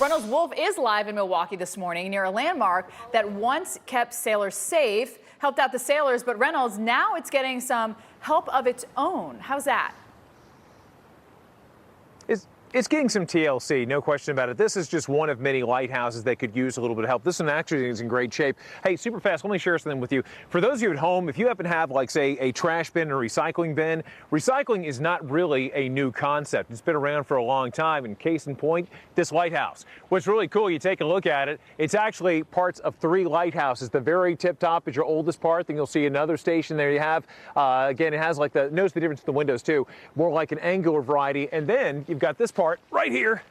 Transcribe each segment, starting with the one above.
Reynolds Wolf is live in Milwaukee this morning near a landmark that once kept sailors safe, helped out the sailors, but Reynolds, now it's getting some help of its own. How's that? It's getting some TLC, no question about it. This is just one of many lighthouses that could use a little bit of help. This one actually is in great shape. Hey, super fast, let me share something with you. For those of you at home, if you happen to have, like, say, a trash bin or recycling bin, recycling is not really a new concept. It's been around for a long time, and case in point, this lighthouse. What's really cool, you take a look at it, it's actually parts of 3 lighthouses. The very tip top is your oldest part, then you'll see another station there you have. Again, it has like notice the difference in the windows too, more like an angular variety, and then you've got this part right here.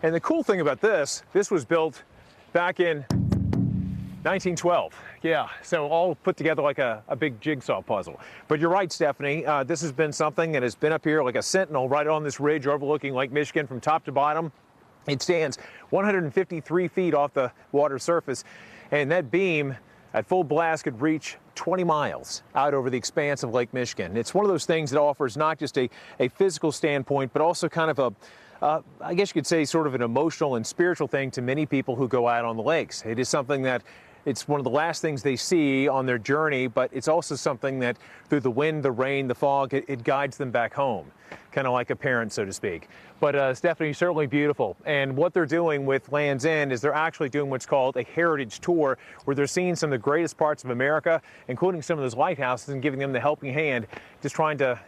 And the cool thing about this was built back in 1912. Yeah, so all put together like a big jigsaw puzzle. But you're right, Stephanie, this has been something that has been up here like a sentinel right on this ridge overlooking Lake Michigan from top to bottom. It stands 153 feet off the water surface, and that beam at full blast could reach 20 miles out over the expanse of Lake Michigan. It's one of those things that offers not just a physical standpoint, but also kind of I guess you could say sort of an emotional and spiritual thing to many people who go out on the lakes. It is something that it's one of the last things they see on their journey, but it's also something that through the wind, the rain, the fog, it guides them back home, kind of like a parent, so to speak. But Stephanie, certainly beautiful. And what they're doing with Land's End is they're actually doing what's called a heritage tour, where they're seeing some of the greatest parts of America, including some of those lighthouses, and giving them the helping hand, just trying to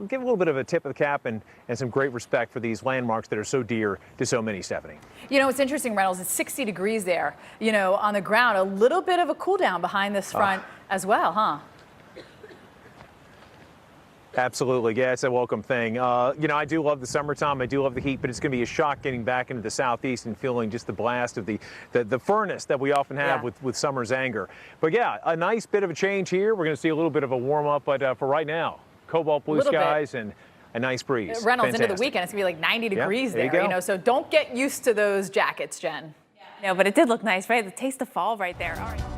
give a little bit of a tip of the cap and some great respect for these landmarks that are so dear to so many, Stephanie. You know, it's interesting, Reynolds, it's 60 degrees there, you know, on the ground. A little bit of a cool down behind this front as well, huh? Absolutely. Yeah, it's a welcome thing. You know, I do love the summertime. I do love the heat, but it's going to be a shock getting back into the southeast and feeling just the blast of the furnace that we often have with summer's anger. But yeah, a nice bit of a change here. We're going to see a little bit of a warm up, but for right now, cobalt blue skies and a nice breeze. Reynolds, fantastic. Into the weekend, it's going to be like 90 degrees there, you know, so don't get used to those jackets, Jen. No, but it did look nice, right? The taste of fall right there. All right.